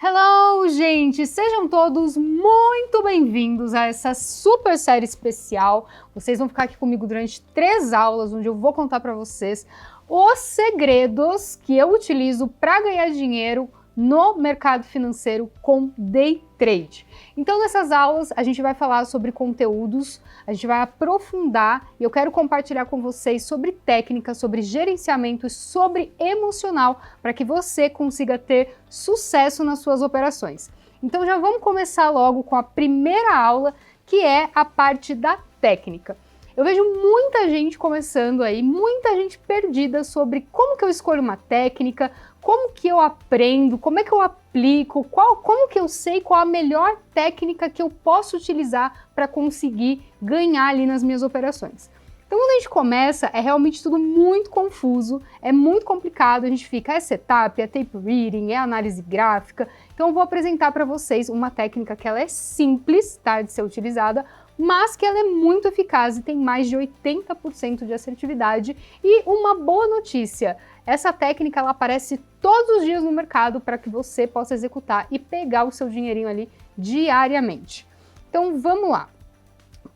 Hello, gente! Sejam todos muito bem-vindos a essa super série especial. Vocês vão ficar aqui comigo durante 3 aulas, onde eu vou contar para vocês os segredos que eu utilizo para ganhar dinheiro no mercado financeiro com Day Trade. Então, nessas aulas, a gente vai falar sobre conteúdos, a gente vai aprofundar e eu quero compartilhar com vocês sobre técnica, sobre gerenciamento e sobre emocional para que você consiga ter sucesso nas suas operações. Então, já vamos começar logo com a primeira aula, que é a parte da técnica. Eu vejo muita gente começando aí, muita gente perdida sobre como que eu escolho uma técnica, como que eu aprendo, como é que eu aplico, como que eu sei qual a melhor técnica que eu posso utilizar para conseguir ganhar ali nas minhas operações. Então, quando a gente começa, é realmente tudo muito confuso, é muito complicado, a gente fica, é setup, é tape reading, é análise gráfica. Então, eu vou apresentar para vocês uma técnica que ela é simples, tá, de ser utilizada, mas que ela é muito eficaz e tem mais de 80% de assertividade. E uma boa notícia, essa técnica ela aparece todos os dias no mercado para que você possa executar e pegar o seu dinheirinho ali diariamente. Então vamos lá.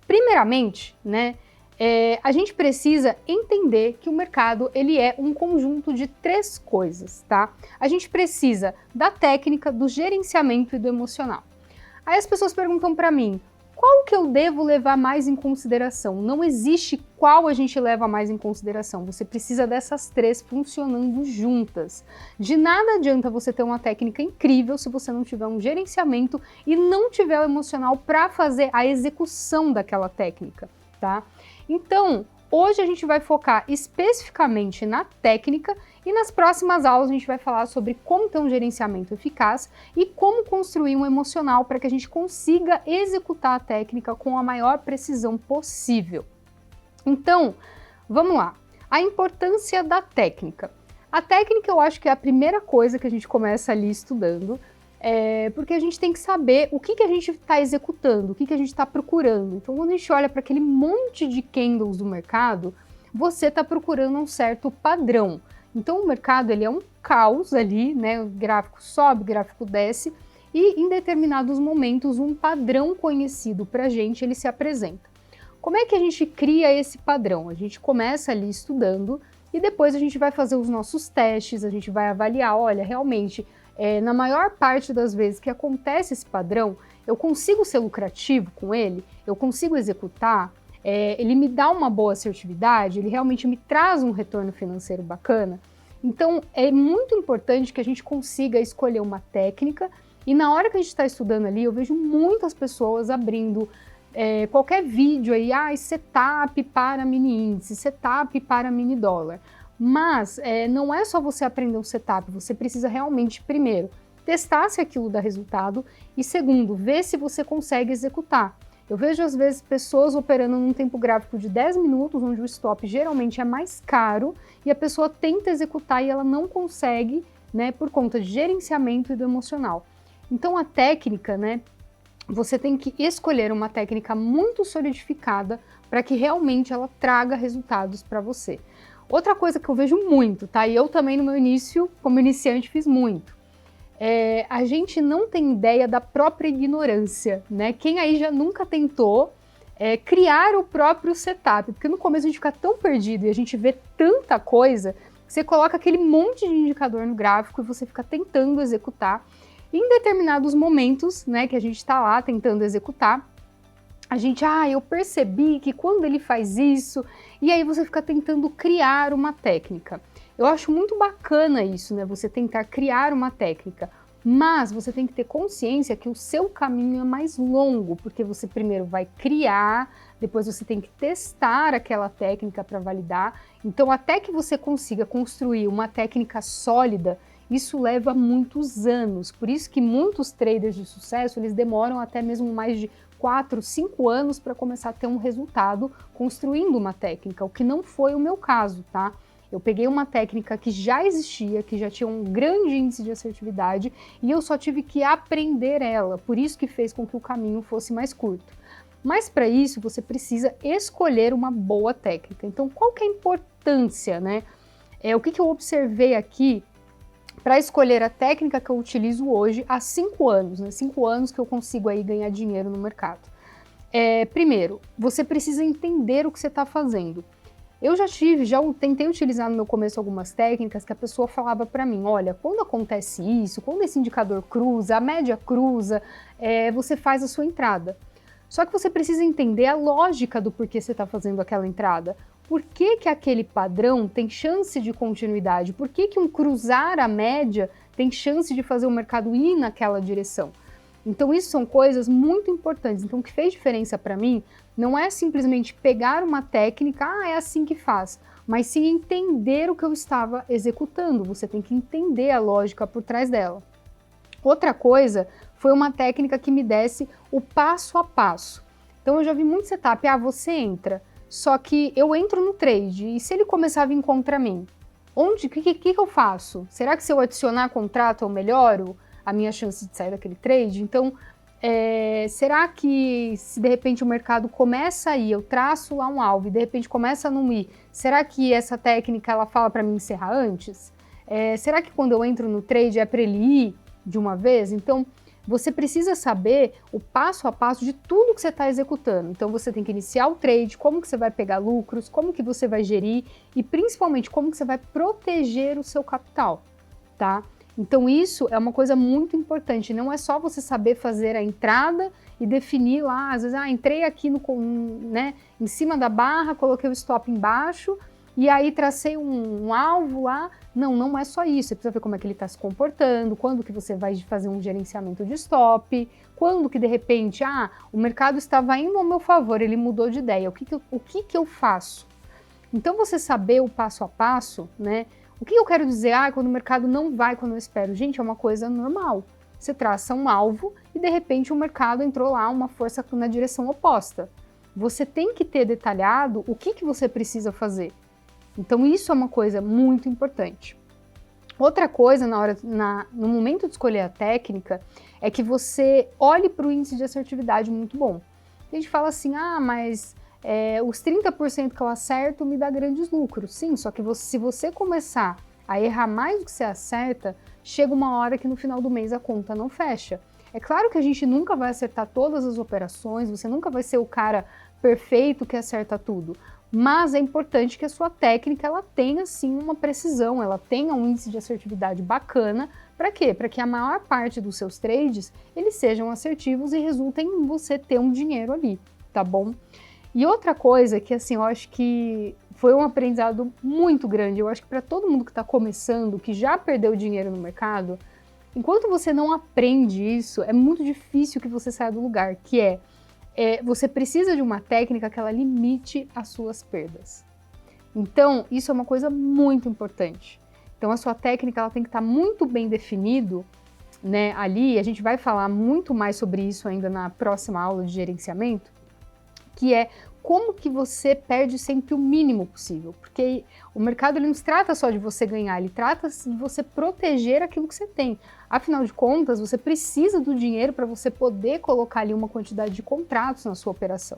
Primeiramente, né, a gente precisa entender que o mercado ele é um conjunto de 3 coisas, tá? A gente precisa da técnica, do gerenciamento e do emocional. Aí as pessoas perguntam para mim, qual que eu devo levar mais em consideração? Não existe qual a gente leva mais em consideração, você precisa dessas 3 funcionando juntas. De nada adianta você ter uma técnica incrível se você não tiver um gerenciamento e não tiver o emocional para fazer a execução daquela técnica, tá? Então, hoje a gente vai focar especificamente na técnica e nas próximas aulas a gente vai falar sobre como ter um gerenciamento eficaz e como construir um emocional para que a gente consiga executar a técnica com a maior precisão possível. Então, vamos lá. A importância da técnica. A técnica eu acho que é a primeira coisa que a gente começa ali estudando, porque a gente tem que saber o que a gente está executando, o que a gente está procurando. Então, quando a gente olha para aquele monte de candles do mercado, você está procurando um certo padrão. Então, o mercado ele é um caos ali, né? O gráfico sobe, o gráfico desce, e em determinados momentos, um padrão conhecido para a gente, ele se apresenta. Como é que a gente cria esse padrão? A gente começa ali estudando e depois a gente vai fazer os nossos testes, a gente vai avaliar, olha, realmente, na maior parte das vezes que acontece esse padrão, eu consigo ser lucrativo com ele, eu consigo executar, ele me dá uma boa assertividade, ele realmente me traz um retorno financeiro bacana. Então, é muito importante que a gente consiga escolher uma técnica e na hora que a gente está estudando ali, eu vejo muitas pessoas abrindo qualquer vídeo aí, setup para mini índice, setup para mini dólar. Mas não é só você aprender um setup, você precisa realmente, primeiro, testar se aquilo dá resultado e segundo, ver se você consegue executar. Eu vejo às vezes pessoas operando num tempo gráfico de 10 minutos, onde o stop geralmente é mais caro e a pessoa tenta executar e ela não consegue, né, por conta de gerenciamento e do emocional. Então a técnica, né, você tem que escolher uma técnica muito solidificada para que realmente ela traga resultados para você. Outra coisa que eu vejo muito, tá? E eu também no meu início, como iniciante, fiz muito. A gente não tem ideia da própria ignorância, né? Quem aí já nunca tentou criar o próprio setup? Porque no começo a gente fica tão perdido e a gente vê tanta coisa, que você coloca aquele monte de indicador no gráfico e você fica tentando executar. E em determinados momentos, né, que a gente está lá tentando executar, a gente, eu percebi que quando ele faz isso, e aí você fica tentando criar uma técnica. Eu acho muito bacana isso, né? Você tentar criar uma técnica, mas você tem que ter consciência que o seu caminho é mais longo, porque você primeiro vai criar, depois você tem que testar aquela técnica para validar. Então, até que você consiga construir uma técnica sólida, isso leva muitos anos. Por isso que muitos traders de sucesso, eles demoram até mesmo mais de 4, 5 anos para começar a ter um resultado construindo uma técnica, o que não foi o meu caso, tá? Eu peguei uma técnica que já existia, que já tinha um grande índice de assertividade e eu só tive que aprender ela, por isso que fez com que o caminho fosse mais curto. Mas para isso você precisa escolher uma boa técnica. Então qual que é a importância, né? O que eu observei aqui para escolher a técnica que eu utilizo hoje há 5 anos, né? 5 anos que eu consigo aí ganhar dinheiro no mercado. Primeiro, você precisa entender o que você está fazendo. Eu já tentei utilizar no meu começo algumas técnicas que a pessoa falava para mim, olha, quando acontece isso, quando esse indicador cruza, a média cruza, você faz a sua entrada. Só que você precisa entender a lógica do porquê você está fazendo aquela entrada. Por que que aquele padrão tem chance de continuidade? Por que que um cruzar a média tem chance de fazer o mercado ir naquela direção? Então isso são coisas muito importantes. Então o que fez diferença para mim não é simplesmente pegar uma técnica, é assim que faz, mas sim entender o que eu estava executando. Você tem que entender a lógica por trás dela. Outra coisa foi uma técnica que me desse o passo a passo. Então eu já vi muito setup, você entra, só que eu entro no trade e se ele começar a vir contra mim, o que eu faço? Será que se eu adicionar contrato eu melhoro a minha chance de sair daquele trade? Então, será que se de repente o mercado começa a ir, eu traço lá um alvo e de repente começa a não ir, será que essa técnica ela fala para mim encerrar antes? Será que quando eu entro no trade é para ele ir de uma vez? Então, você precisa saber o passo a passo de tudo que você está executando. Então, você tem que iniciar o trade, como que você vai pegar lucros, como que você vai gerir e principalmente como que você vai proteger o seu capital, tá? Então isso é uma coisa muito importante, não é só você saber fazer a entrada e definir lá, às vezes, entrei aqui em cima da barra, coloquei o stop embaixo e aí tracei um alvo lá. Não é só isso, você precisa ver como é que ele está se comportando, quando que você vai fazer um gerenciamento de stop, quando que de repente, o mercado estava indo ao meu favor, ele mudou de ideia, o que que eu faço? Então você saber o passo a passo, né? O que eu quero dizer? Quando o mercado não vai quando eu espero. Gente, é uma coisa normal. Você traça um alvo e de repente o mercado entrou lá, uma força na direção oposta. Você tem que ter detalhado o que você precisa fazer. Então isso é uma coisa muito importante. Outra coisa no momento de escolher a técnica é que você olhe para o índice de assertividade muito bom. A gente fala assim, mas os 30% que eu acerto me dá grandes lucros. Sim, só que se você começar a errar mais do que você acerta, chega uma hora que no final do mês a conta não fecha. É claro que a gente nunca vai acertar todas as operações, você nunca vai ser o cara perfeito que acerta tudo, mas é importante que a sua técnica ela tenha sim uma precisão, ela tenha um índice de assertividade bacana. Para quê? Para que a maior parte dos seus trades eles sejam assertivos e resultem em você ter um dinheiro ali, tá bom? E outra coisa que assim, eu acho que foi um aprendizado muito grande, eu acho que para todo mundo que está começando, que já perdeu dinheiro no mercado, enquanto você não aprende isso, é muito difícil que você saia do lugar, que você precisa de uma técnica que ela limite as suas perdas. Então, isso é uma coisa muito importante. Então, a sua técnica ela tem que estar muito bem definido, né, ali, a gente vai falar muito mais sobre isso ainda na próxima aula de gerenciamento, que é como que você perde sempre o mínimo possível, porque o mercado ele não se trata só de você ganhar, ele trata de você proteger aquilo que você tem. Afinal de contas, você precisa do dinheiro para você poder colocar ali uma quantidade de contratos na sua operação.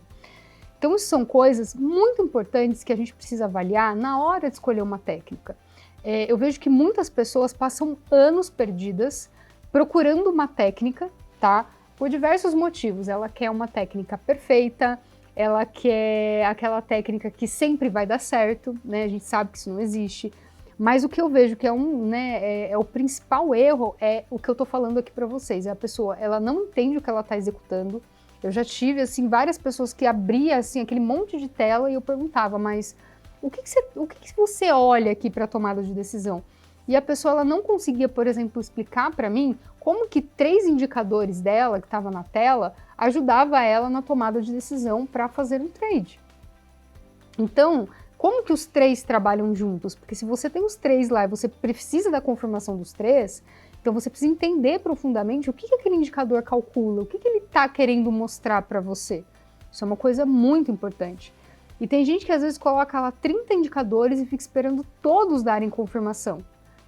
Então, isso são coisas muito importantes que a gente precisa avaliar na hora de escolher uma técnica. Eu vejo que muitas pessoas passam anos perdidas procurando uma técnica, tá? Por diversos motivos. Ela quer uma técnica perfeita, ela quer aquela técnica que sempre vai dar certo, né? A gente sabe que isso não existe. Mas o que eu vejo que é o principal erro é o que eu tô falando aqui para vocês. A pessoa, ela não entende o que ela tá executando. Eu já tive, assim, várias pessoas que abria, assim, aquele monte de tela e eu perguntava, mas o que você olha aqui para tomada de decisão? E a pessoa, ela não conseguia, por exemplo, explicar para mim como que 3 indicadores dela, que estava na tela, ajudava ela na tomada de decisão para fazer um trade. Então, como que os 3 trabalham juntos? Porque se você tem os 3 lá e você precisa da confirmação dos 3, então você precisa entender profundamente o que aquele indicador calcula, o que ele está querendo mostrar para você. Isso é uma coisa muito importante. E tem gente que às vezes coloca lá 30 indicadores e fica esperando todos darem confirmação.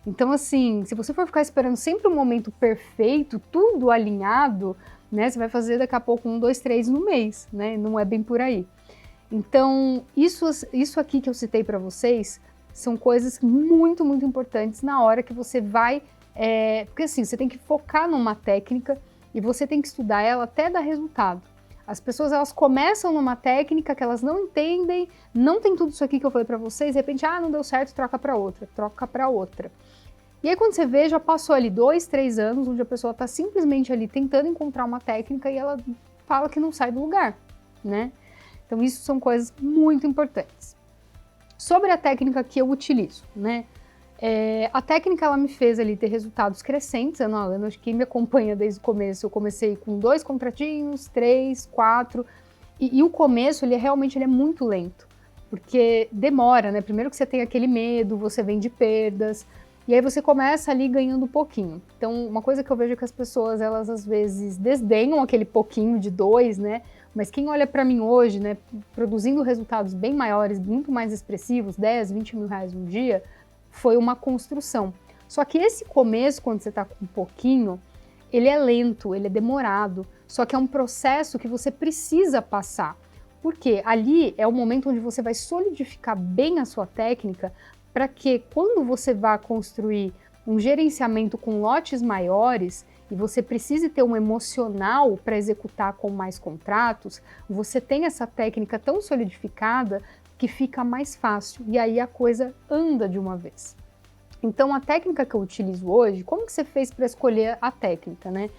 Então, assim, se você for ficar esperando sempre um momento perfeito, tudo alinhado, né, você vai fazer daqui a pouco 1, 2, 3 no mês, né? Não é bem por aí. Então, isso aqui que eu citei para vocês são coisas muito, muito importantes na hora que você vai Porque assim, você tem que focar numa técnica e você tem que estudar ela até dar resultado. As pessoas, elas começam numa técnica que elas não entendem, não tem tudo isso aqui que eu falei para vocês, de repente, não deu certo, troca para outra. E aí quando você vê, já passou ali 2, 3 anos, onde a pessoa está simplesmente ali tentando encontrar uma técnica e ela fala que não sai do lugar, né? Então isso são coisas muito importantes. Sobre a técnica que eu utilizo, né? A técnica, ela me fez ali ter resultados crescentes ano a ano. Acho que quem me acompanha desde o começo, eu comecei com 2 contratinhos, 3, 4, e o começo, ele realmente é muito lento, porque demora, né? Primeiro que você tem aquele medo, você vem de perdas, e aí você começa ali ganhando um pouquinho. Então, uma coisa que eu vejo é que as pessoas, elas às vezes desdenham aquele pouquinho de 2, né? Mas quem olha para mim hoje, né, produzindo resultados bem maiores, muito mais expressivos, 10, 20 mil reais um dia, foi uma construção. Só que esse começo, quando você está com um pouquinho, ele é lento, ele é demorado, só que é um processo que você precisa passar. Porque ali é o momento onde você vai solidificar bem a sua técnica para que quando você vá construir um gerenciamento com lotes maiores e você precise ter um emocional para executar com mais contratos, você tem essa técnica tão solidificada que fica mais fácil e aí a coisa anda de uma vez. Então a técnica que eu utilizo hoje, como que você fez para escolher a técnica, né?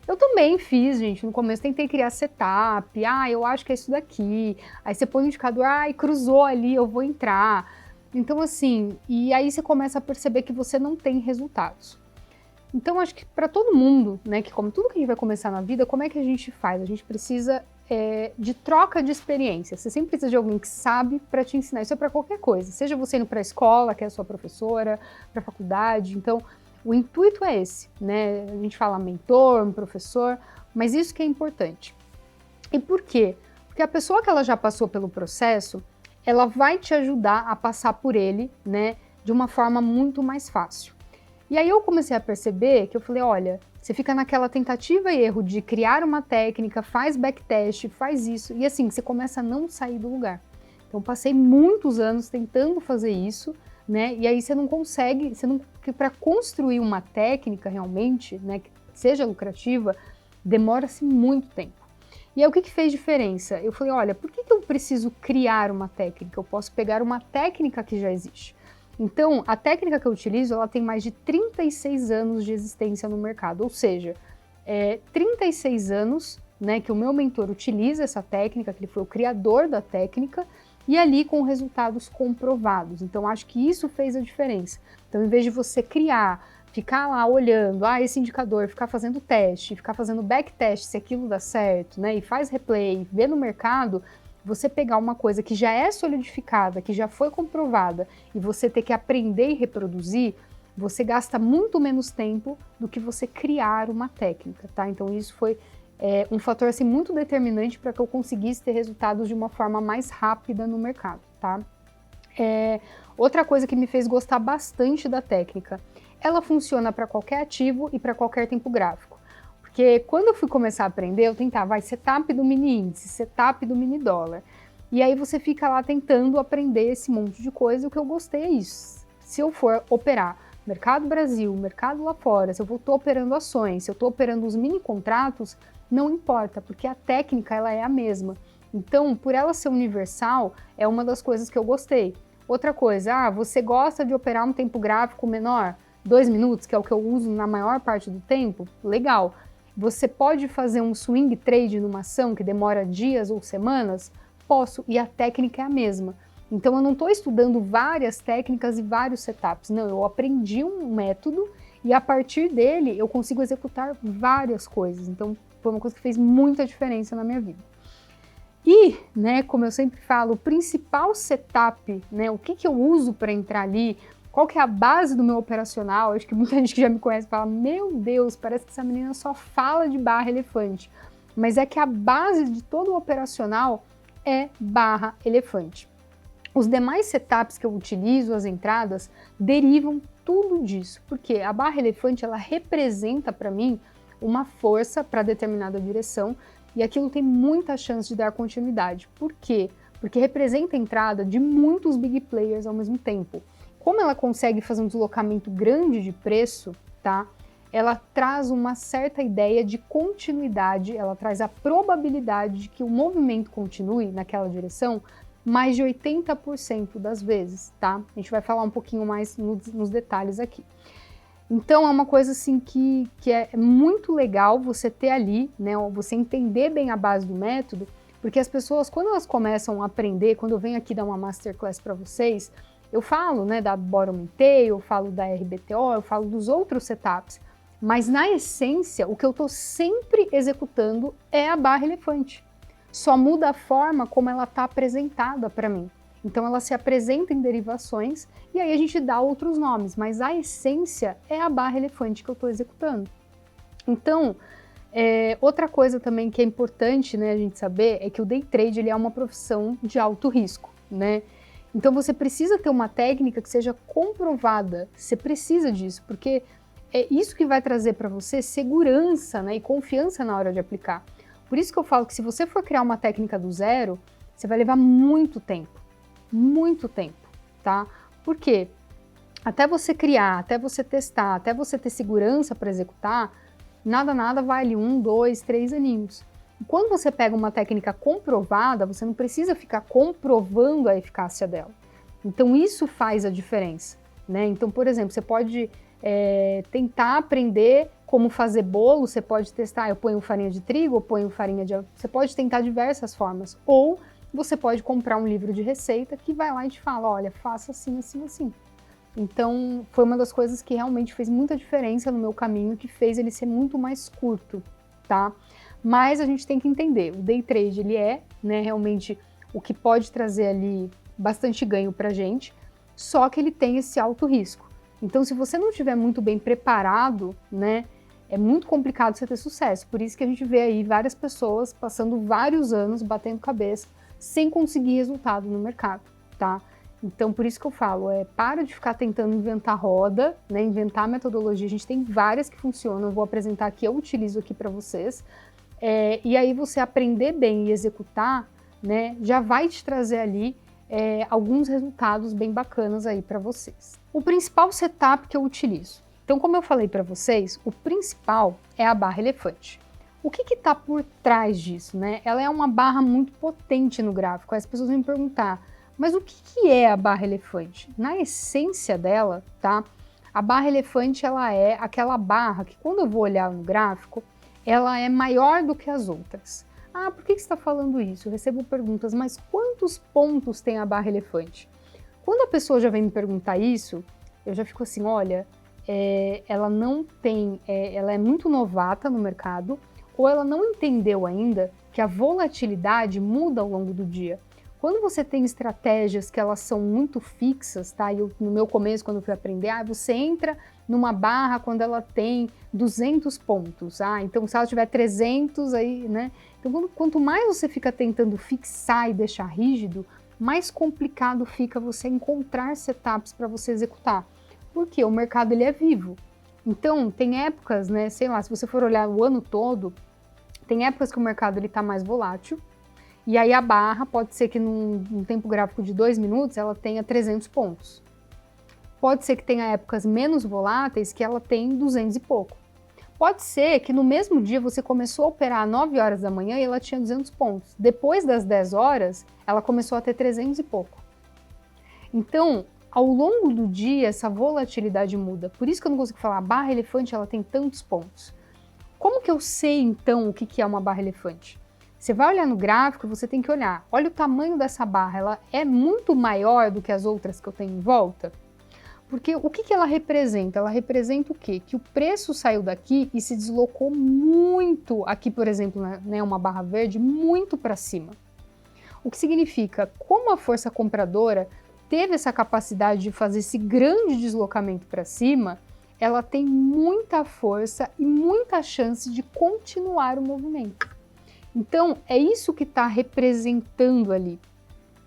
Eu também fiz, gente, no começo tentei criar setup, eu acho que é isso daqui, aí você põe o indicador, cruzou ali, eu vou entrar. Então assim, e aí você começa a perceber que você não tem resultados. Então acho que para todo mundo, né, que como tudo que a gente vai começar na vida, como é que a gente faz? A gente precisa de troca de experiência. Você sempre precisa de alguém que sabe para te ensinar. Isso é para qualquer coisa, seja você indo para a escola, que é a sua professora, para a faculdade. Então, o intuito é esse, né? A gente fala mentor, um professor, mas isso que é importante. E por quê? Porque a pessoa que ela já passou pelo processo, ela vai te ajudar a passar por ele, né, de uma forma muito mais fácil. E aí eu comecei a perceber que eu falei, olha, você fica naquela tentativa e erro de criar uma técnica, faz backtest, faz isso, e assim, você começa a não sair do lugar. Então passei muitos anos tentando fazer isso, né, e aí você não consegue, para construir uma técnica realmente, né, que seja lucrativa, demora-se muito tempo. E aí o que fez diferença? Eu falei, olha, por que eu preciso criar uma técnica? Eu posso pegar uma técnica que já existe. Então, a técnica que eu utilizo, ela tem mais de 36 anos de existência no mercado, ou seja, 36 anos, né, que o meu mentor utiliza essa técnica, que ele foi o criador da técnica, e ali com resultados comprovados. Então, acho que isso fez a diferença. Então, em vez de você criar, ficar lá olhando, esse indicador, ficar fazendo teste, ficar fazendo backtest se aquilo dá certo, né, e faz replay, vê no mercado, você pegar uma coisa que já é solidificada, que já foi comprovada, e você ter que aprender e reproduzir, você gasta muito menos tempo do que você criar uma técnica, tá? Então isso foi um fator assim, muito determinante para que eu conseguisse ter resultados de uma forma mais rápida no mercado, tá? Outra coisa que me fez gostar bastante da técnica, ela funciona para qualquer ativo e para qualquer tempo gráfico. Porque quando eu fui começar a aprender, eu tentava setup do mini índice, setup do mini dólar. E aí você fica lá tentando aprender esse monte de coisa, e o que eu gostei é isso. Se eu for operar mercado Brasil, mercado lá fora, se eu estou operando ações, se eu estou operando os mini contratos, não importa, porque a técnica ela é a mesma. Então, por ela ser universal, é uma das coisas que eu gostei. Outra coisa, você gosta de operar um tempo gráfico menor? 2 minutos, que é o que eu uso na maior parte do tempo? Legal. Você pode fazer um swing trade numa ação que demora dias ou semanas? Posso, e a técnica é a mesma. Então eu não estou estudando várias técnicas e vários setups, não, eu aprendi um método e a partir dele eu consigo executar várias coisas. Então foi uma coisa que fez muita diferença na minha vida. E, né, como eu sempre falo, o principal setup, né, o que eu uso para entrar ali, qual que é a base do meu operacional? Acho que muita gente que já me conhece fala, meu Deus, parece que essa menina só fala de barra elefante. Mas é que a base de todo o operacional é barra elefante. Os demais setups que eu utilizo, as entradas, derivam tudo disso. Porque a barra elefante, ela representa para mim uma força para determinada direção e aquilo tem muita chance de dar continuidade. Por quê? Porque representa a entrada de muitos big players ao mesmo tempo. Como ela consegue fazer um deslocamento grande de preço, tá? Ela traz uma certa ideia de continuidade, ela traz a probabilidade de que o movimento continue naquela direção mais de 80% das vezes, tá? A gente vai falar um pouquinho mais nos detalhes aqui. Então é uma coisa assim que é muito legal você ter ali, né, você entender bem a base do método, porque as pessoas, quando elas começam a aprender, quando eu venho aqui dar uma masterclass para vocês, eu falo, né, da Bottom and Tail, eu falo da RBTO, eu falo dos outros setups, mas na essência, o que eu estou sempre executando é a barra elefante. Só muda a forma como ela está apresentada para mim. Então ela se apresenta em derivações e aí a gente dá outros nomes, mas a essência é a barra elefante que eu estou executando. Então, outra coisa também que é importante, né, a gente saber é que o day trade ele é uma profissão de alto risco, né? Então você precisa ter uma técnica que seja comprovada, você precisa disso, porque é isso que vai trazer para você segurança, né, e confiança na hora de aplicar. Por isso que eu falo que se você for criar uma técnica do zero, você vai levar muito tempo, tá? Por quê? Até você criar, até você testar, até você ter segurança para executar, nada vai ali 1, 2, 3 aninhos. E quando você pega uma técnica comprovada, você não precisa ficar comprovando a eficácia dela. Então isso faz a diferença, né? Então, por exemplo, você pode tentar aprender como fazer bolo, você pode testar, eu ponho farinha de trigo, eu ponho farinha de... Você pode tentar diversas formas, ou você pode comprar um livro de receita que vai lá e te fala, olha, faça assim, assim, assim. Então, foi uma das coisas que realmente fez muita diferença no meu caminho, que fez ele ser muito mais curto, tá? Mas a gente tem que entender, o day trade, ele é, né, realmente o que pode trazer ali bastante ganho pra gente, só que ele tem esse alto risco. Então, se você não estiver muito bem preparado, né, é muito complicado você ter sucesso. Por isso que a gente vê aí várias pessoas passando vários anos batendo cabeça sem conseguir resultado no mercado, tá? Então, por isso que eu falo, para de ficar tentando inventar roda, né, inventar metodologia. A gente tem várias que funcionam, eu vou apresentar aqui, eu utilizo aqui para vocês. E aí você aprender bem e executar, né, já vai te trazer ali alguns resultados bem bacanas aí para vocês. O principal setup que eu utilizo. Então, como eu falei para vocês, o principal é a barra elefante. O que está por trás disso, né? Ela é uma barra muito potente no gráfico. Aí as pessoas vão me perguntar, mas o que é a barra elefante? Na essência dela, tá? A barra elefante, ela é aquela barra que quando eu vou olhar no gráfico, ela é maior do que as outras. Ah, por que você está falando isso? Eu recebo perguntas, mas quantos pontos tem a barra elefante? Quando a pessoa já vem me perguntar isso, eu já fico assim, olha, ela não tem, ela é muito novata no mercado, ou ela não entendeu ainda que a volatilidade muda ao longo do dia. Quando você tem estratégias que elas são muito fixas, tá? No meu começo, quando eu fui aprender, você entra numa barra quando ela tem 200 pontos, então se ela tiver 300 aí, né? Então quanto mais você fica tentando fixar e deixar rígido, mais complicado fica você encontrar setups para você executar. Porque o mercado ele é vivo. Então tem épocas, né? Sei lá, se você for olhar o ano todo, tem épocas que o mercado está mais volátil, e aí a barra pode ser que num tempo gráfico de 2 minutos ela tenha 300 pontos. Pode ser que tenha épocas menos voláteis que ela tem 200 e pouco. Pode ser que no mesmo dia você começou a operar às 9 horas da manhã e ela tinha 200 pontos. Depois das 10 horas, ela começou a ter 300 e pouco. Então, ao longo do dia, essa volatilidade muda. Por isso que eu não consigo falar, a barra elefante ela tem tantos pontos. Como que eu sei, então, o que é uma barra elefante? Você vai olhar no gráfico, você tem que olhar, olha o tamanho dessa barra, ela é muito maior do que as outras que eu tenho em volta? Porque o que ela representa? Ela representa o quê? Que o preço saiu daqui e se deslocou muito, aqui por exemplo, né, uma barra verde, muito para cima. O que significa, como a força compradora teve essa capacidade de fazer esse grande deslocamento para cima, ela tem muita força e muita chance de continuar o movimento. Então, é isso que está representando ali.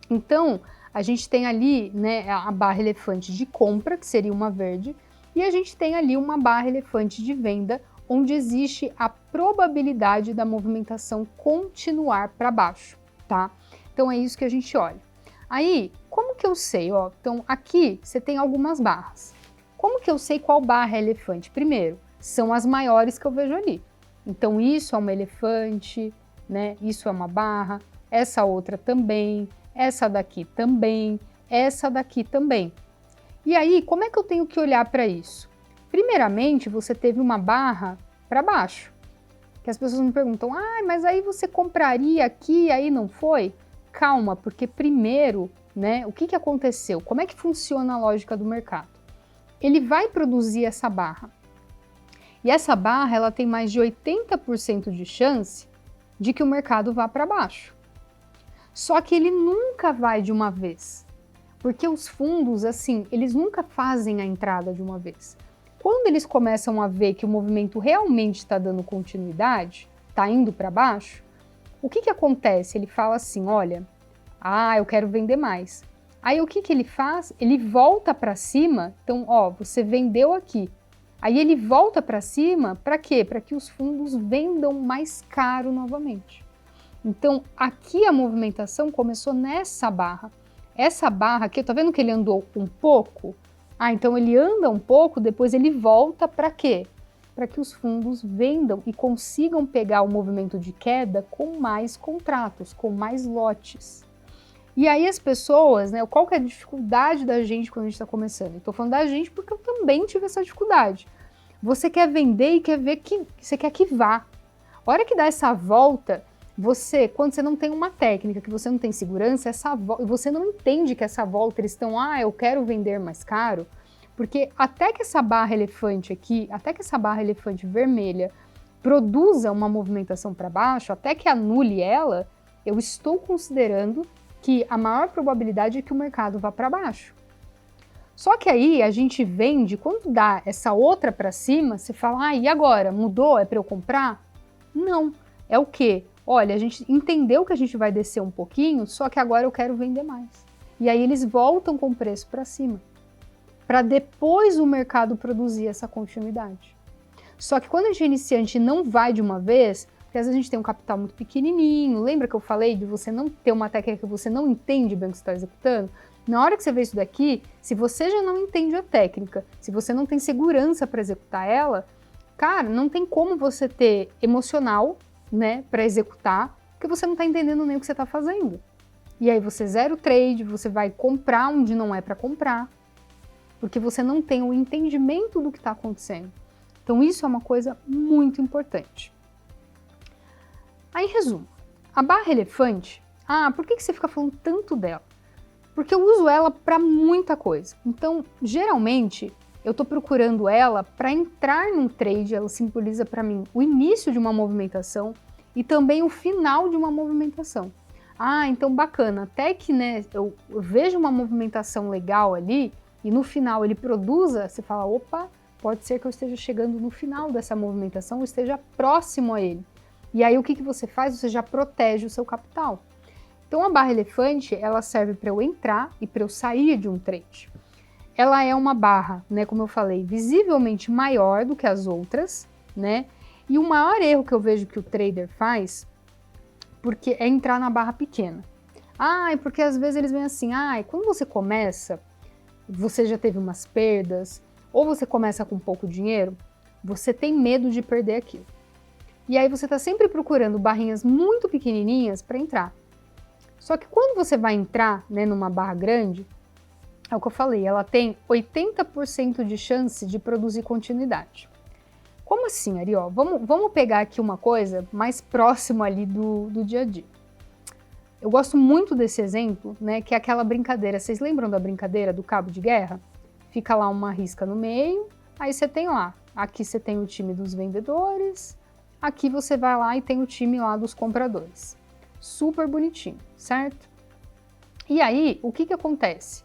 Então, a gente tem ali, né, a barra elefante de compra, que seria uma verde, e a gente tem ali uma barra elefante de venda, onde existe a probabilidade da movimentação continuar para baixo, tá? Então, é isso que a gente olha. Aí, como que eu sei? Ó, então, aqui você tem algumas barras. Como que eu sei qual barra é elefante? Primeiro, são as maiores que eu vejo ali. Então isso é uma elefante, né? Isso é uma barra, essa outra também, essa daqui também, essa daqui também. E aí, como é que eu tenho que olhar para isso? Primeiramente, você teve uma barra para baixo, que as pessoas me perguntam, mas aí você compraria aqui e aí não foi? Calma, porque primeiro, né, o que aconteceu? Como é que funciona a lógica do mercado? Ele vai produzir essa barra. E essa barra, ela tem mais de 80% de chance de que o mercado vá para baixo. Só que ele nunca vai de uma vez. Porque os fundos, assim, eles nunca fazem a entrada de uma vez. Quando eles começam a ver que o movimento realmente está dando continuidade, está indo para baixo, o que acontece? Ele fala assim, olha, eu quero vender mais. Aí o que ele faz? Ele volta para cima, então, você vendeu aqui. Aí ele volta para cima, para quê? Para que os fundos vendam mais caro novamente. Então, aqui a movimentação começou nessa barra. Essa barra aqui, tá vendo que ele andou um pouco? Então ele anda um pouco, depois ele volta para quê? Para que os fundos vendam e consigam pegar o movimento de queda com mais contratos, com mais lotes. E aí as pessoas, né, qual que é a dificuldade da gente quando a gente está começando? Eu tô falando da gente porque eu também tive essa dificuldade. Você quer vender e quer ver que você quer que vá. A hora que dá essa volta, quando você não tem uma técnica, que você não tem segurança, você não entende que essa volta eles estão, eu quero vender mais caro, porque até que essa barra elefante aqui, até que essa barra elefante vermelha produza uma movimentação para baixo, até que anule ela, eu estou considerando que a maior probabilidade é que o mercado vá para baixo. Só que aí a gente vende, quando dá essa outra para cima, você fala, e agora? Mudou? É para eu comprar? Não. É o quê? Olha, a gente entendeu que a gente vai descer um pouquinho, só que agora eu quero vender mais. E aí eles voltam com o preço para cima, para depois o mercado produzir essa continuidade. Só que quando a gente é iniciante não vai de uma vez, porque às vezes a gente tem um capital muito pequenininho, lembra que eu falei de você não ter uma técnica que você não entende bem o que você está executando? Na hora que você vê isso daqui, se você já não entende a técnica, se você não tem segurança para executar ela, cara, não tem como você ter emocional, né, para executar, porque você não está entendendo nem o que você está fazendo. E aí você zera o trade, você vai comprar onde não é para comprar, porque você não tem o entendimento do que está acontecendo. Então isso é uma coisa muito importante. Aí, em resumo, a barra elefante, por que você fica falando tanto dela? Porque eu uso ela para muita coisa. Então, geralmente, eu estou procurando ela para entrar num trade, ela simboliza para mim o início de uma movimentação e também o final de uma movimentação. Então bacana, até que né, eu vejo uma movimentação legal ali e no final ele produza, você fala, opa, pode ser que eu esteja chegando no final dessa movimentação ou esteja próximo a ele. E aí o que você faz? Você já protege o seu capital. Então a barra elefante, ela serve para eu entrar e para eu sair de um trade. Ela é uma barra, né, como eu falei, visivelmente maior do que as outras, né? E o maior erro que eu vejo que o trader faz porque é entrar na barra pequena. Porque às vezes eles vêm assim, quando você começa, você já teve umas perdas, ou você começa com pouco dinheiro, você tem medo de perder aquilo. E aí você está sempre procurando barrinhas muito pequenininhas para entrar. Só que quando você vai entrar, né, numa barra grande, é o que eu falei, ela tem 80% de chance de produzir continuidade. Como assim, Ari? Vamos pegar aqui uma coisa mais próxima ali do dia a dia. Eu gosto muito desse exemplo, né, que é aquela brincadeira. Vocês lembram da brincadeira do cabo de guerra? Fica lá uma risca no meio, aí você tem lá, aqui você tem o time dos vendedores, aqui você vai lá e tem o time lá dos compradores. Super bonitinho, certo? E aí, o que acontece?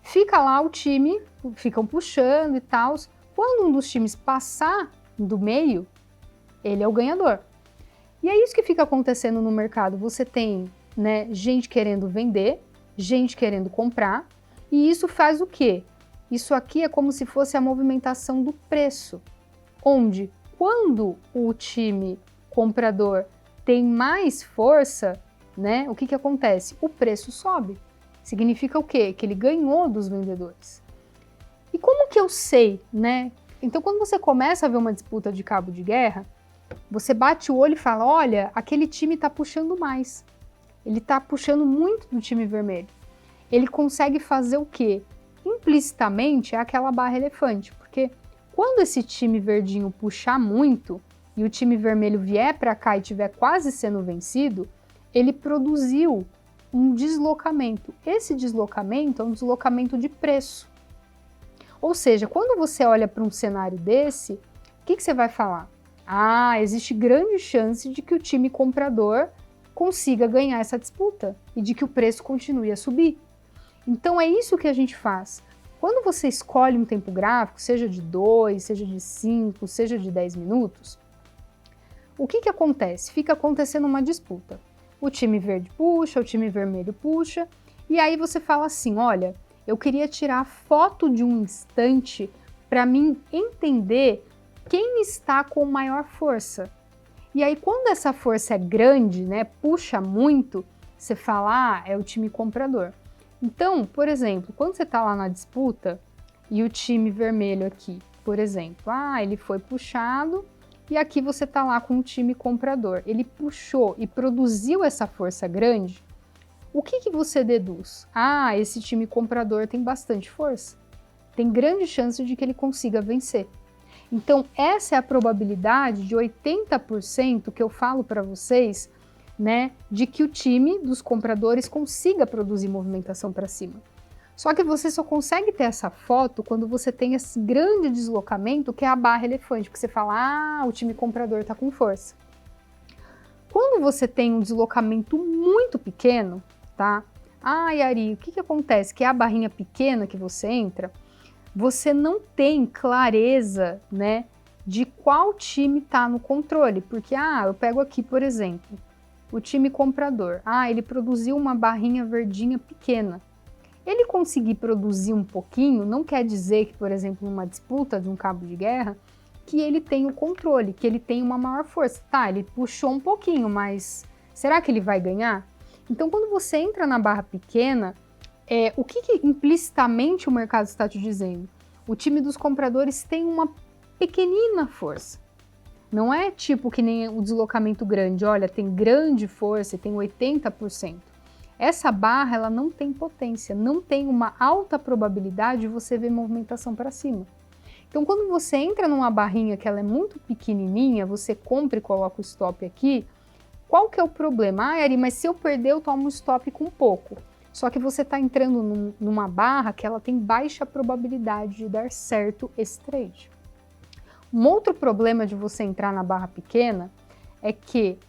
Fica lá o time, ficam puxando e tal. Quando um dos times passar do meio, ele é o ganhador. E é isso que fica acontecendo no mercado. Você tem, né, gente querendo vender, gente querendo comprar, e isso faz o quê? Isso aqui é como se fosse a movimentação do preço, onde quando o time comprador tem mais força, né, o que acontece? O preço sobe. Significa o quê? Que ele ganhou dos vendedores. E como que eu sei, né? Então, quando você começa a ver uma disputa de cabo de guerra, você bate o olho e fala, olha, aquele time está puxando mais. Ele está puxando muito do time vermelho. Ele consegue fazer o quê? Implicitamente é aquela barra elefante, porque quando esse time verdinho puxar muito e o time vermelho vier para cá e estiver quase sendo vencido, ele produziu um deslocamento. Esse deslocamento é um deslocamento de preço. Ou seja, quando você olha para um cenário desse, o que você vai falar? Ah, existe grande chance de que o time comprador consiga ganhar essa disputa e de que o preço continue a subir. Então é isso que a gente faz. Quando você escolhe um tempo gráfico, seja de 2, seja de 5, seja de 10 minutos, o que acontece? Fica acontecendo uma disputa. O time verde puxa, o time vermelho puxa, e aí você fala assim, olha, eu queria tirar foto de um instante para mim entender quem está com maior força. E aí quando essa força é grande, né, puxa muito, você fala, ah, é o time comprador. Então, por exemplo, quando você está lá na disputa e o time vermelho aqui, por exemplo, ah, ele foi puxado e aqui você está lá com o time comprador. Ele puxou e produziu essa força grande. O que você deduz? Ah, esse time comprador tem bastante força. Tem grande chance de que ele consiga vencer. Então, essa é a probabilidade de 80% que eu falo para vocês, né, de que o time dos compradores consiga produzir movimentação para cima. Só que você só consegue ter essa foto quando você tem esse grande deslocamento que é a barra elefante, que você fala, ah, o time comprador está com força. Quando você tem um deslocamento muito pequeno, tá? Ah, Yari, o que acontece? Que é a barrinha pequena que você entra, você não tem clareza, né, de qual time está no controle, porque, eu pego aqui, por exemplo, o time comprador, ele produziu uma barrinha verdinha pequena. Ele conseguir produzir um pouquinho não quer dizer que, por exemplo, numa disputa de um cabo de guerra, que ele tem o controle, que ele tem uma maior força. Tá, ele puxou um pouquinho, mas será que ele vai ganhar? Então, quando você entra na barra pequena, o que implicitamente o mercado está te dizendo? O time dos compradores tem uma pequenina força. Não é tipo que nem o deslocamento grande, olha, tem grande força, tem 80%. Essa barra, ela não tem potência, não tem uma alta probabilidade de você ver movimentação para cima. Então, quando você entra numa barrinha que ela é muito pequenininha, você compra e coloca o stop aqui, qual que é o problema? Ari, mas se eu perder, eu tomo um stop com pouco. Só que você está entrando numa barra que ela tem baixa probabilidade de dar certo esse trade. Um outro problema de você entrar na barra pequena é que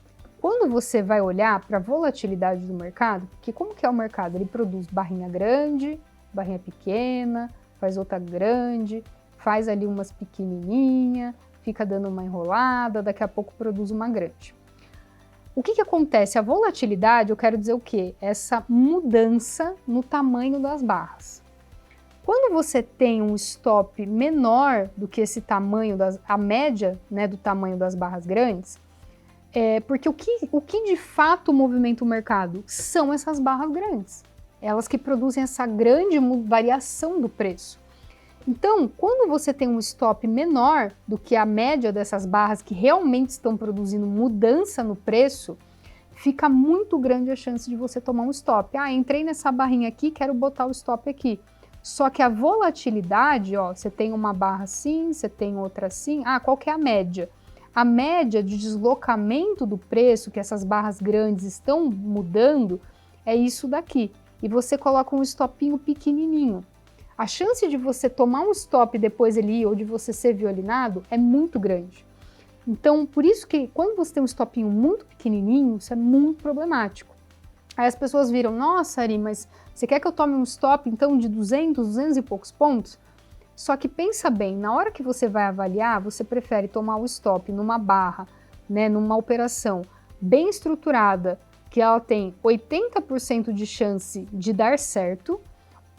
quando você vai olhar para a volatilidade do mercado, que como que é o mercado? Ele produz barrinha grande, barrinha pequena, faz outra grande, faz ali umas pequenininha, fica dando uma enrolada, daqui a pouco produz uma grande. O que acontece? A volatilidade, eu quero dizer o quê? Essa mudança no tamanho das barras. Quando você tem um stop menor do que esse tamanho, a média, né, do tamanho das barras grandes, porque o que de fato movimenta o mercado são essas barras grandes. Elas que produzem essa grande variação do preço. Então, quando você tem um stop menor do que a média dessas barras que realmente estão produzindo mudança no preço, fica muito grande a chance de você tomar um stop. Entrei nessa barrinha aqui, quero botar o stop aqui. Só que a volatilidade, você tem uma barra assim, você tem outra assim. Qual que é a média? A média de deslocamento do preço que essas barras grandes estão mudando é isso daqui. E você coloca um stopinho pequenininho. A chance de você tomar um stop depois ali ou de você ser violinado é muito grande. Então, por isso que quando você tem um stopinho muito pequenininho, isso é muito problemático. Aí as pessoas viram, nossa, Ari, mas você quer que eu tome um stop então de 200 e poucos pontos? Só que pensa bem, na hora que você vai avaliar, você prefere tomar o stop numa barra, né, numa operação bem estruturada, que ela tem 80% de chance de dar certo,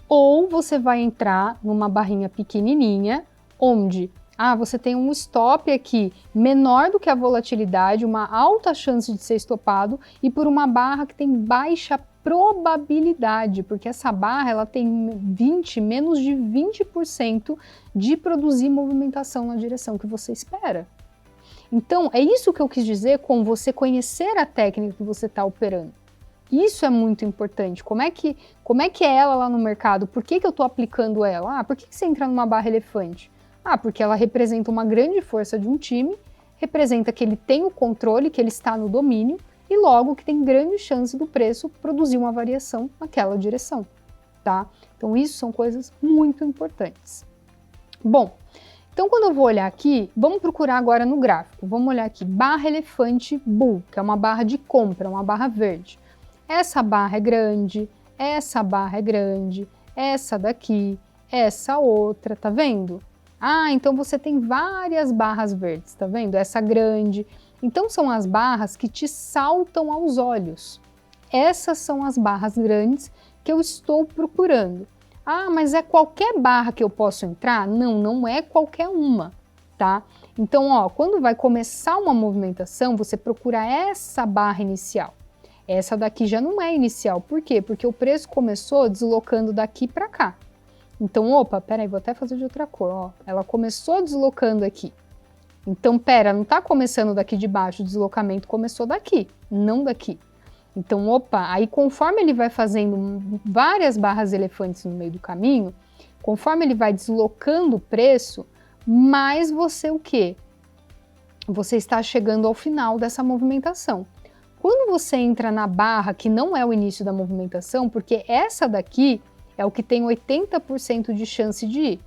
ou você vai entrar numa barrinha pequenininha, onde você tem um stop aqui menor do que a volatilidade, uma alta chance de ser estopado, e por uma barra que tem baixa probabilidade, porque essa barra ela tem menos de 20% de produzir movimentação na direção que você espera. Então, é isso que eu quis dizer com você conhecer a técnica que você está operando. Isso é muito importante. Como é que é ela lá no mercado? Por que eu estou aplicando ela? Ah, por que você entra numa barra elefante? Ah, porque ela representa uma grande força de um time, representa que ele tem o controle, que ele está no domínio, e logo que tem grande chance do preço produzir uma variação naquela direção, tá? Então isso são coisas muito importantes. Bom, então quando eu vou olhar aqui, vamos procurar agora no gráfico, vamos olhar aqui, barra elefante bull, que é uma barra de compra, uma barra verde. Essa barra é grande, essa barra é grande, essa daqui, essa outra, tá vendo? Ah, então você tem várias barras verdes, tá vendo? Essa grande. Então são as barras que te saltam aos olhos. Essas são as barras grandes que eu estou procurando. Ah, mas é qualquer barra que eu posso entrar? Não, não é qualquer uma, tá? Então, ó, quando vai começar uma movimentação, você procura essa barra inicial. Essa daqui já não é inicial. Por quê? Porque o preço começou deslocando daqui para cá. Então, opa, peraí, vou até fazer de outra cor, ó. Ela começou deslocando aqui. Então, pera, não tá começando daqui de baixo, o deslocamento começou daqui, não daqui. Então, opa, aí conforme ele vai fazendo várias barras elefantes no meio do caminho, conforme ele vai deslocando o preço, mais você o quê? Você está chegando ao final dessa movimentação. Quando você entra na barra que não é o início da movimentação, porque essa daqui é o que tem 80% de chance de ir.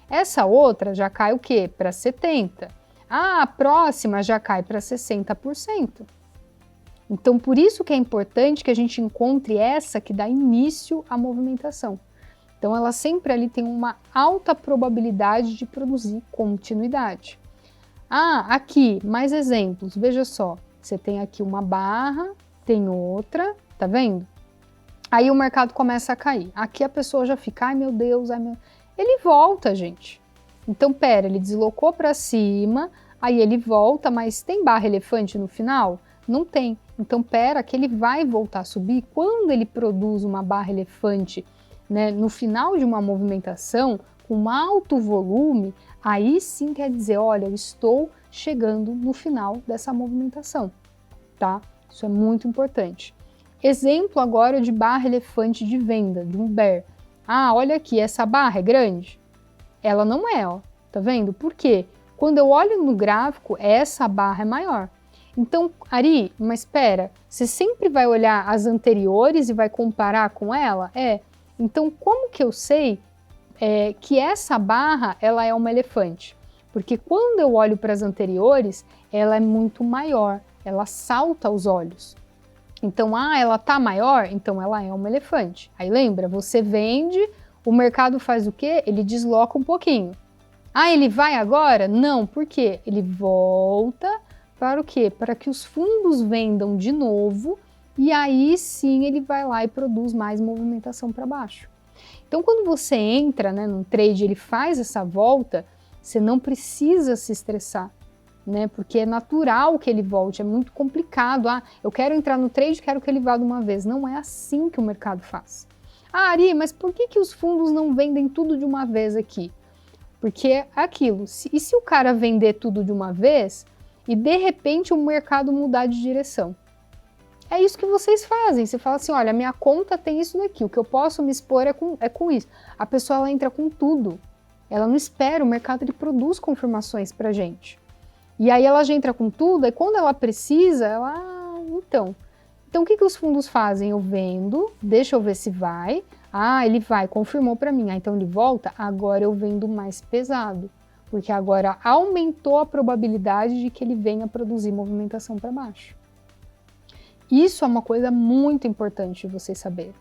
Essa outra já cai o quê? Para 70%. Ah, a próxima já cai para 60%. Então, por isso que é importante que a gente encontre essa que dá início à movimentação. Então, ela sempre ali tem uma alta probabilidade de produzir continuidade. Ah, aqui, mais exemplos. Veja só, você tem aqui uma barra, tem outra, tá vendo? Aí o mercado começa a cair. Aqui a pessoa já fica, ai meu Deus, ai meu... Ele volta, gente. Então, pera, ele deslocou para cima, aí ele volta, mas tem barra elefante no final? Não tem. Então, pera, que ele vai voltar a subir. Quando ele produz uma barra elefante, né, no final de uma movimentação, com alto volume, aí sim quer dizer, olha, eu estou chegando no final dessa movimentação, tá? Isso é muito importante. Exemplo agora de barra elefante de venda, de um bear. Ah, olha aqui, essa barra é grande? Ela não é, ó, tá vendo? Por quê? Quando eu olho no gráfico, essa barra é maior. Então, Ari, mas espera, você sempre vai olhar as anteriores e vai comparar com ela? É. Então, como que eu sei que essa barra ela é uma elefante? Porque quando eu olho para as anteriores, ela é muito maior, ela salta aos olhos. Então, ela tá maior, então ela é uma elefante. Aí lembra, você vende, o mercado faz o quê? Ele desloca um pouquinho. Ah, ele vai agora? Não, por quê? Ele volta para o quê? Para que os fundos vendam de novo e aí sim ele vai lá e produz mais movimentação para baixo. Então, quando você entra, né, num trade, ele faz essa volta, você não precisa se estressar, né? Porque é natural que ele volte, é muito complicado. Ah, eu quero entrar no trade, quero que ele vá de uma vez. Não é assim que o mercado faz. Ah, Ari, mas por que os fundos não vendem tudo de uma vez aqui? Porque é aquilo, e se o cara vender tudo de uma vez e de repente o mercado mudar de direção? É isso que vocês fazem, você fala assim, olha, minha conta tem isso daqui, o que eu posso me expor é com isso. A pessoa ela entra com tudo, ela não espera, o mercado ele produz confirmações pra gente. E aí ela já entra com tudo, e quando ela precisa, então o que os fundos fazem? Eu vendo, deixa eu ver se vai, ele vai, confirmou para mim, então ele volta, agora eu vendo mais pesado, porque agora aumentou a probabilidade de que ele venha produzir movimentação para baixo. Isso é uma coisa muito importante de vocês saberem.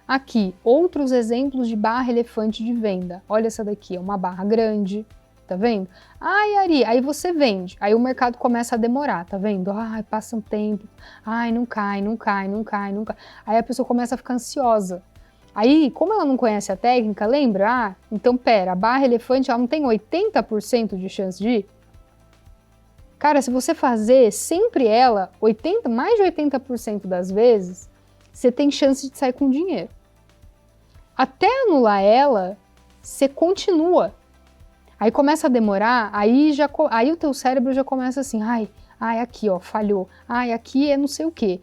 Aqui, outros exemplos de barra elefante de venda. Olha essa daqui, é uma barra grande, tá vendo? Ai, Ari, aí você vende, aí o mercado começa a demorar, tá vendo? Ai, passa um tempo, ai, não cai, não cai, não cai, não cai. Aí a pessoa começa a ficar ansiosa. Aí, como ela não conhece a técnica, lembra? Então pera, a barra elefante ela não tem 80% de chance de ir? Cara, se você fazer sempre ela, mais de 80% das vezes, você tem chance de sair com dinheiro. Até anular ela, você continua. Aí começa a demorar, aí o teu cérebro já começa assim, ai, aqui ó, falhou, aqui é não sei o quê,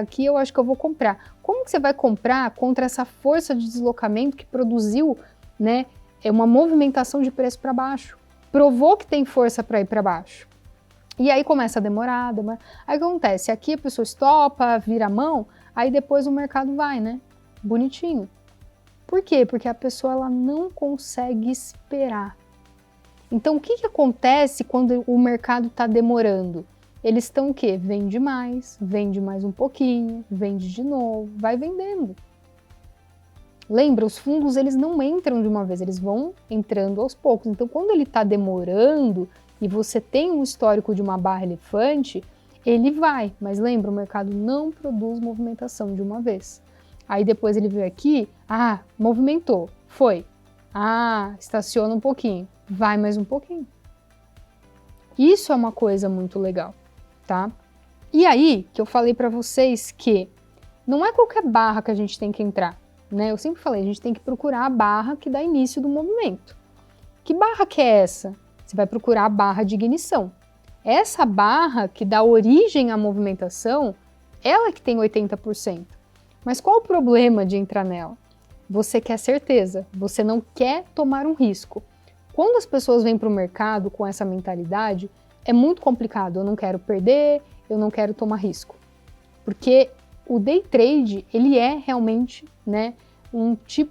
aqui eu acho que eu vou comprar. Como que você vai comprar contra essa força de deslocamento que produziu, né, uma movimentação de preço para baixo? Provou que tem força para ir para baixo. E aí começa a demorar. Aí o que acontece? Aqui a pessoa estopa, vira a mão, aí depois o mercado vai, né? Bonitinho. Por quê? Porque a pessoa ela não consegue esperar. Então o que acontece quando o mercado está demorando? Eles estão o quê? Vende mais um pouquinho, vende de novo, vai vendendo. Lembra, os fundos eles não entram de uma vez, eles vão entrando aos poucos. Então quando ele está demorando e você tem um histórico de uma barra elefante, ele vai. Mas lembra, o mercado não produz movimentação de uma vez. Aí depois ele veio aqui, movimentou, foi. Estaciona um pouquinho, vai mais um pouquinho. Isso é uma coisa muito legal, tá? E aí, que eu falei para vocês que não é qualquer barra que a gente tem que entrar, né? Eu sempre falei, a gente tem que procurar a barra que dá início do movimento. Que barra que é essa? Você vai procurar a barra de ignição. Essa barra que dá origem à movimentação, ela que tem 80%. Mas qual o problema de entrar nela? Você quer certeza, você não quer tomar um risco. Quando as pessoas vêm para o mercado com essa mentalidade, é muito complicado. Eu não quero perder, eu não quero tomar risco. Porque o day trade, ele é realmente, né,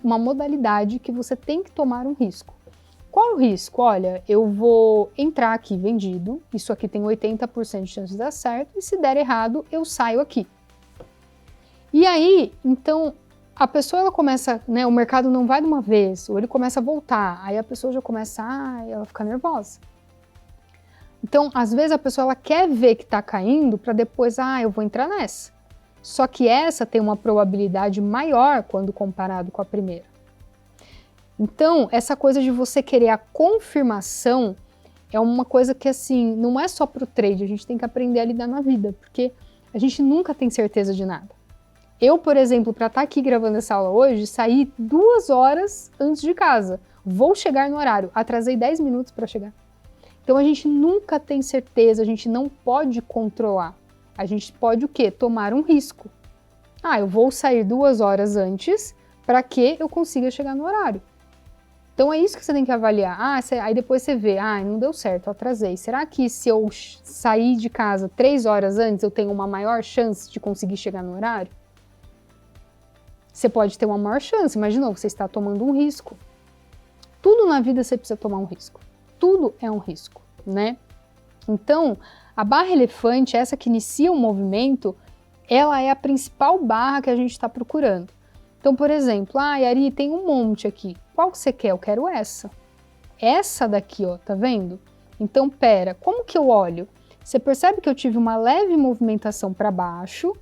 uma modalidade que você tem que tomar um risco. Qual o risco? Olha, eu vou entrar aqui vendido, isso aqui tem 80% de chance de dar certo, e se der errado, eu saio aqui. E aí, então, a pessoa ela começa, né, o mercado não vai de uma vez, ou ele começa a voltar, aí a pessoa já começa, ela fica nervosa. Então, às vezes a pessoa ela quer ver que está caindo para depois, eu vou entrar nessa. Só que essa tem uma probabilidade maior quando comparado com a primeira. Então, essa coisa de você querer a confirmação é uma coisa que, assim, não é só para o trade, a gente tem que aprender a lidar na vida, porque a gente nunca tem certeza de nada. Eu, por exemplo, para estar aqui gravando essa aula hoje, saí 2 horas antes de casa. Vou chegar no horário, atrasei 10 minutos para chegar. Então a gente nunca tem certeza, a gente não pode controlar. A gente pode o quê? Tomar um risco. Eu vou sair 2 horas antes para que eu consiga chegar no horário. Então é isso que você tem que avaliar. Aí depois você vê, não deu certo, eu atrasei. Será que se eu sair de casa 3 horas antes eu tenho uma maior chance de conseguir chegar no horário? Você pode ter uma maior chance, mas de novo, você está tomando um risco. Tudo na vida você precisa tomar um risco. Tudo é um risco, né? Então, a barra elefante, essa que inicia o movimento, ela é a principal barra que a gente está procurando. Então, por exemplo, Ari, tem um monte aqui. Qual que você quer? Eu quero essa. Essa daqui, ó, tá vendo? Então, pera, como que eu olho? Você percebe que eu tive uma leve movimentação para baixo,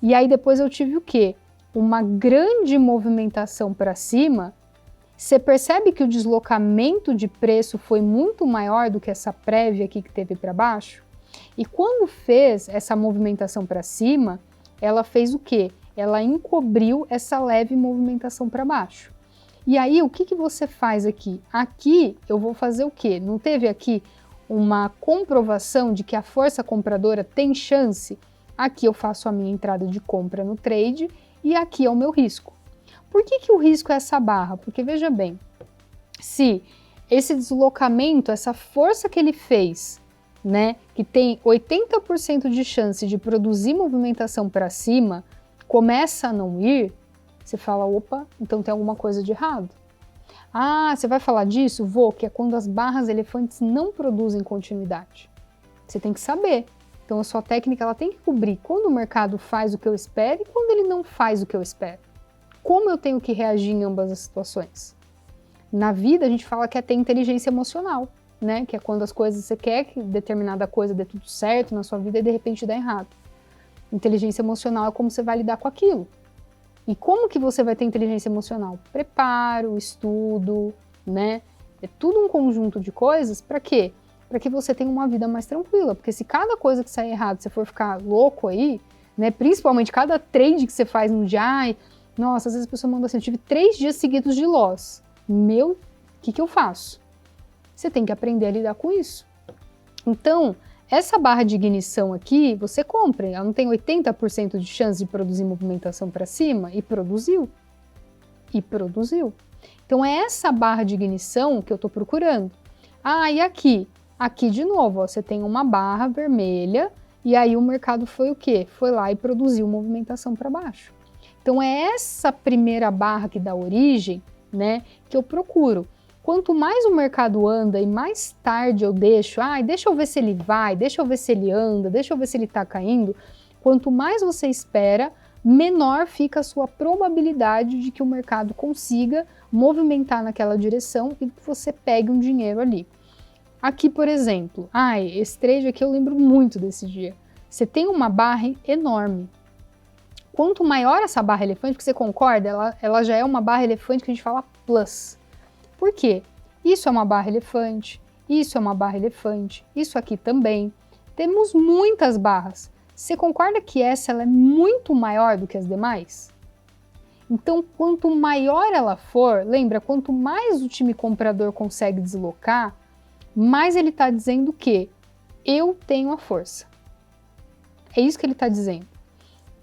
e aí depois eu tive o quê? Uma grande movimentação para cima. Você percebe que o deslocamento de preço foi muito maior do que essa prévia aqui que teve para baixo? E quando fez essa movimentação para cima, ela fez o quê? Ela encobriu essa leve movimentação para baixo. E aí, o que você faz aqui? Aqui eu vou fazer o quê? Não teve aqui uma comprovação de que a força compradora tem chance? Aqui eu faço a minha entrada de compra no trade e aqui é o meu risco. Por que o risco é essa barra? Porque veja bem, se esse deslocamento, essa força que ele fez, né, que tem 80% de chance de produzir movimentação para cima, começa a não ir, você fala, opa, então tem alguma coisa de errado. Você vai falar disso? Vou, que é quando as barras elefantes não produzem continuidade. Você tem que saber. Então a sua técnica ela tem que cobrir quando o mercado faz o que eu espero e quando ele não faz o que eu espero. Como eu tenho que reagir em ambas as situações? Na vida a gente fala que é ter inteligência emocional, né? Que é quando as coisas você quer que determinada coisa dê tudo certo na sua vida e de repente dá errado. Inteligência emocional é como você vai lidar com aquilo. E como que você vai ter inteligência emocional? Preparo, estudo, né? É tudo um conjunto de coisas para quê? Para que você tenha uma vida mais tranquila. Porque se cada coisa que sair errado você for ficar louco aí, né? Principalmente cada trade que você faz no dia, ai, nossa, às vezes a pessoa manda assim, eu tive 3 dias seguidos de loss. O que eu faço? Você tem que aprender a lidar com isso. Então, essa barra de ignição aqui, você compra, ela não tem 80% de chance de produzir movimentação para cima? E produziu. E produziu. Então, é essa barra de ignição que eu estou procurando. Ah, e aqui? Aqui, de novo, ó, você tem uma barra vermelha, e aí o mercado foi o quê? Foi lá e produziu movimentação para baixo. Então, é essa primeira barra que dá origem, né, que eu procuro. Quanto mais o mercado anda e mais tarde eu deixo, deixa eu ver se ele vai, deixa eu ver se ele anda, deixa eu ver se ele está caindo, quanto mais você espera, menor fica a sua probabilidade de que o mercado consiga movimentar naquela direção e que você pegue um dinheiro ali. Aqui, por exemplo, esse trade aqui eu lembro muito desse dia. Você tem uma barra enorme. Quanto maior essa barra elefante, porque você concorda, ela já é uma barra elefante que a gente fala plus. Por quê? Isso é uma barra elefante, isso é uma barra elefante, isso aqui também. Temos muitas barras. Você concorda que ela é muito maior do que as demais? Então, quanto maior ela for, lembra, quanto mais o time comprador consegue deslocar, mais ele está dizendo que eu tenho a força. É isso que ele está dizendo.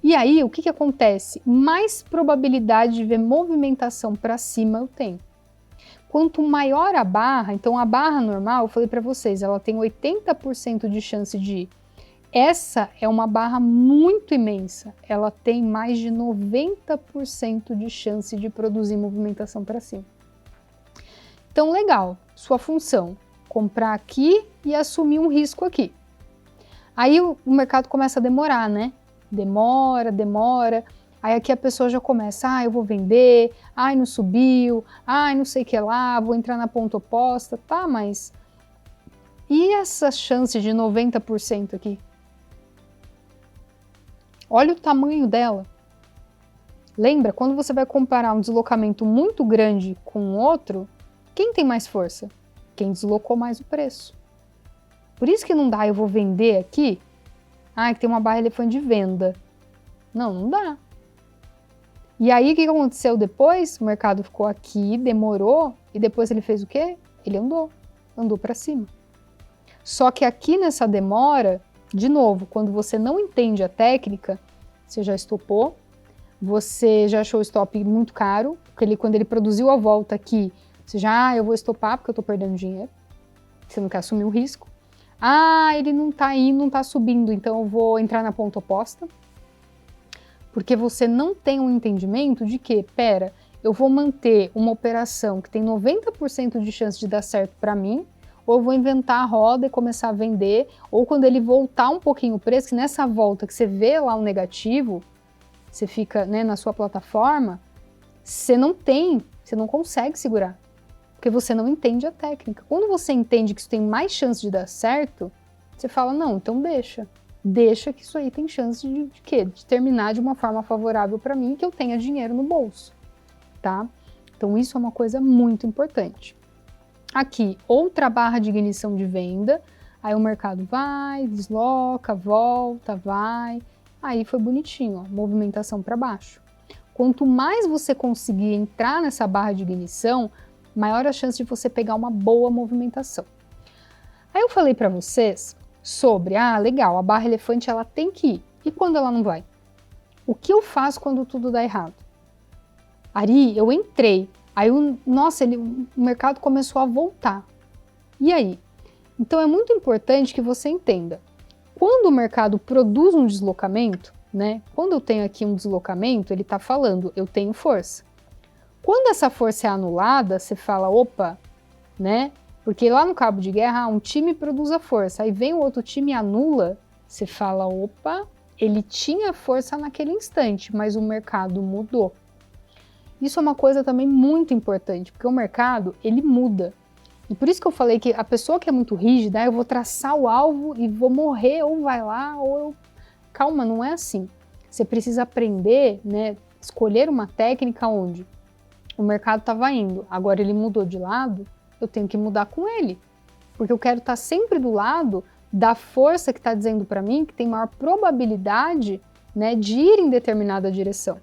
E aí, o que acontece? Mais probabilidade de ver movimentação para cima eu tenho. Quanto maior a barra, então a barra normal, eu falei para vocês, ela tem 80% de chance de ir. Essa é uma barra muito imensa, ela tem mais de 90% de chance de produzir movimentação para cima. Então, legal, sua função, comprar aqui e assumir um risco aqui. Aí o mercado começa a demorar, né? Demora. Aí aqui a pessoa já começa, eu vou vender, não subiu, não sei o que lá, vou entrar na ponta oposta, tá, mas e essa chance de 90% aqui? Olha o tamanho dela. Lembra, quando você vai comparar um deslocamento muito grande com outro, quem tem mais força? Quem deslocou mais o preço. Por isso que não dá, eu vou vender aqui, que tem uma barra elefante de venda. Não dá. E aí, o que aconteceu depois? O mercado ficou aqui, demorou, e depois ele fez o quê? Ele andou para cima. Só que aqui nessa demora, de novo, quando você não entende a técnica, você já estopou, você já achou o stop muito caro, porque quando ele produziu a volta aqui, você já, eu vou estopar porque eu tô perdendo dinheiro, você não quer assumir o risco. Ele não tá indo, não tá subindo, então eu vou entrar na ponta oposta. Porque você não tem um entendimento de que, eu vou manter uma operação que tem 90% de chance de dar certo para mim, ou eu vou inventar a roda e começar a vender, ou quando ele voltar um pouquinho o preço, que nessa volta que você vê lá o negativo, você fica, né, na sua plataforma, você não consegue segurar, porque você não entende a técnica. Quando você entende que isso tem mais chance de dar certo, você fala, não, então deixa que isso aí tem chance de quê? De terminar de uma forma favorável para mim, que eu tenha dinheiro no bolso, tá? Então isso é uma coisa muito importante. Aqui, outra barra de ignição de venda, aí o mercado vai, desloca, volta, vai, aí foi bonitinho, ó, movimentação para baixo. Quanto mais você conseguir entrar nessa barra de ignição, maior a chance de você pegar uma boa movimentação. Aí eu falei para vocês sobre, legal, a barra elefante ela tem que ir. E quando ela não vai? O que eu faço quando tudo dá errado? Ari, eu entrei, aí o mercado começou a voltar. E aí? Então é muito importante que você entenda. Quando o mercado produz um deslocamento, né? Quando eu tenho aqui um deslocamento, ele está falando, eu tenho força. Quando essa força é anulada, você fala, opa, né? Porque lá no cabo de guerra, um time produz a força, aí vem o outro time e anula, você fala, opa, ele tinha força naquele instante, mas o mercado mudou. Isso é uma coisa também muito importante, porque o mercado, ele muda. E por isso que eu falei que a pessoa que é muito rígida, eu vou traçar o alvo e vou morrer, ou vai lá, ou eu... Calma, não é assim. Você precisa aprender, né, escolher uma técnica onde o mercado estava indo, agora ele mudou de lado, eu tenho que mudar com ele, porque eu quero estar sempre do lado da força que está dizendo para mim que tem maior probabilidade, né, de ir em determinada direção.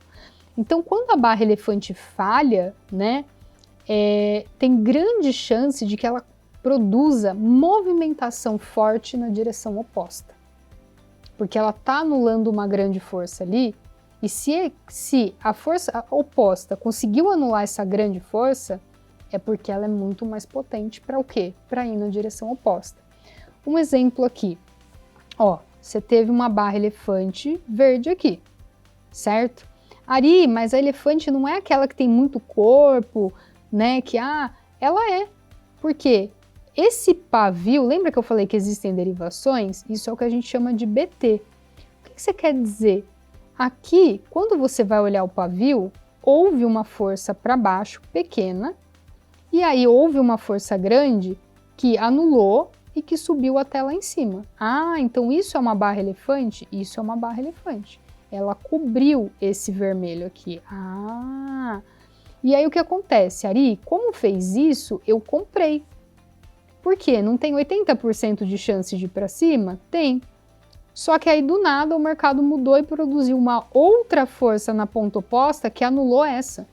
Então, quando a barra elefante falha, né, tem grande chance de que ela produza movimentação forte na direção oposta. Porque ela está anulando uma grande força ali, e se a força oposta conseguiu anular essa grande força, é porque ela é muito mais potente para o quê? Para ir na direção oposta. Um exemplo aqui, ó, você teve uma barra elefante verde aqui, certo? Ari, mas a elefante não é aquela que tem muito corpo, né? Ela é. Por quê? Esse pavio, lembra que eu falei que existem derivações? Isso é o que a gente chama de BT. O que você quer dizer? Aqui, quando você vai olhar o pavio, houve uma força para baixo pequena, e aí houve uma força grande que anulou e que subiu até lá em cima. Ah, então isso é uma barra elefante? Isso é uma barra elefante. Ela cobriu esse vermelho aqui. Ah! E aí o que acontece, Ari? Como fez isso, eu comprei. Por quê? Não tem 80% de chance de ir para cima? Tem. Só que aí do nada o mercado mudou e produziu uma outra força na ponta oposta que anulou essa.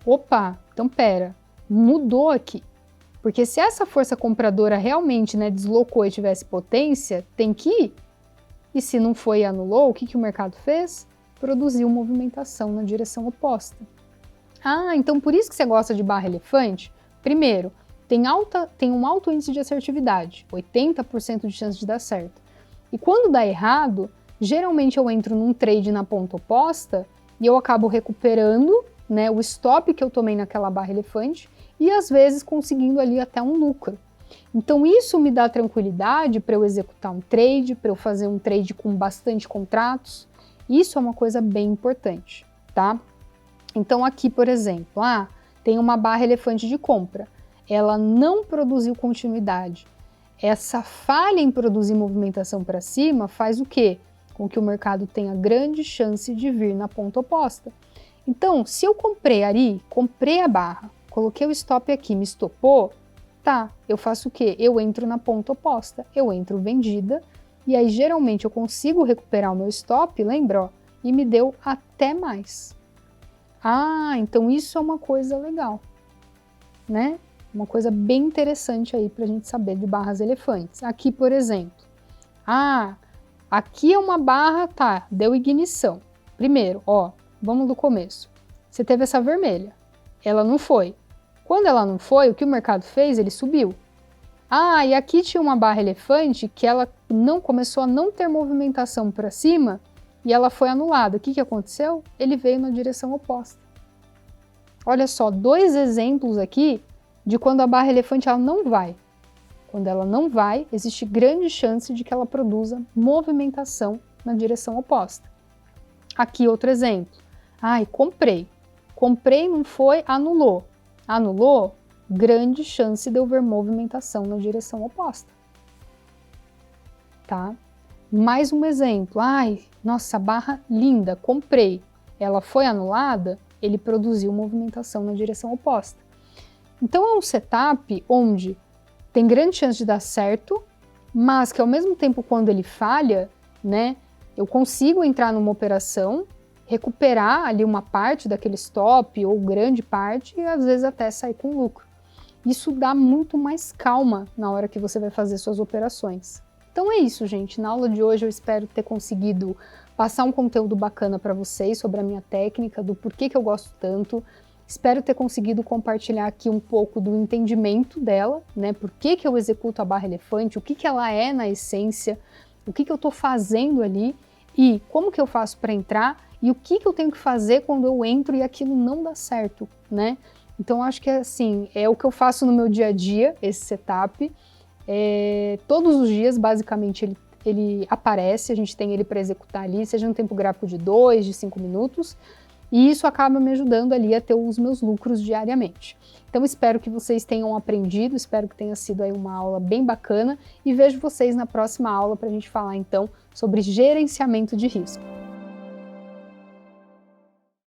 Opa, então pera, mudou aqui. Porque se essa força compradora realmente, né, deslocou e tivesse potência, tem que ir. E se não foi e anulou, o que o mercado fez? Produziu movimentação na direção oposta. Ah, então por isso que você gosta de barra elefante? Primeiro, tem um alto índice de assertividade, 80% de chance de dar certo. E quando dá errado, geralmente eu entro num trade na ponta oposta e eu acabo recuperando, né, o stop que eu tomei naquela barra elefante e às vezes conseguindo ali até um lucro. Então isso me dá tranquilidade para eu executar um trade, para eu fazer um trade com bastante contratos. Isso é uma coisa bem importante, tá? Então aqui, por exemplo, tem uma barra elefante de compra. Ela não produziu continuidade. Essa falha em produzir movimentação para cima faz o quê? Com que o mercado tenha grande chance de vir na ponta oposta. Então, se eu comprei Ari, comprei a barra, coloquei o stop aqui, me estopou, tá, eu faço o quê? Eu entro na ponta oposta, eu entro vendida, e aí geralmente eu consigo recuperar o meu stop, lembra, ó, e me deu até mais. Ah, então isso é uma coisa legal, né? Uma coisa bem interessante aí para a gente saber de barras elefantes. Aqui, por exemplo, aqui é uma barra, tá, deu ignição. Primeiro, ó, vamos do começo. Você teve essa vermelha, ela não foi. Quando ela não foi, o que o mercado fez? Ele subiu. E aqui tinha uma barra elefante que ela não começou a não ter movimentação para cima e ela foi anulada. O que aconteceu? Ele veio na direção oposta. Olha só, dois exemplos aqui de quando a barra elefante ela não vai. Quando ela não vai, existe grande chance de que ela produza movimentação na direção oposta. Aqui outro exemplo. Comprei. Comprei, não foi, anulou. Anulou, grande chance de eu ver movimentação na direção oposta. Tá? Mais um exemplo. Nossa, barra linda, comprei. Ela foi anulada, ele produziu movimentação na direção oposta. Então é um setup onde tem grande chance de dar certo, mas que ao mesmo tempo quando ele falha, né, eu consigo entrar numa operação, recuperar ali uma parte daquele stop ou grande parte e às vezes até sair com lucro. Isso dá muito mais calma na hora que você vai fazer suas operações. Então é isso, gente. Na aula de hoje eu espero ter conseguido passar um conteúdo bacana para vocês sobre a minha técnica, do porquê que eu gosto tanto. Espero ter conseguido compartilhar aqui um pouco do entendimento dela, né? Por que eu executo a barra elefante, o que ela é na essência, o que eu estou fazendo ali e como que eu faço para entrar e o que eu tenho que fazer quando eu entro e aquilo não dá certo, né? Então acho que assim, é o que eu faço no meu dia a dia, esse setup. Todos os dias, basicamente, ele aparece, a gente tem ele para executar ali, seja um tempo gráfico de 2, de 5 minutos, e isso acaba me ajudando ali a ter os meus lucros diariamente. Então espero que vocês tenham aprendido, espero que tenha sido aí uma aula bem bacana e vejo vocês na próxima aula para a gente falar então sobre gerenciamento de risco.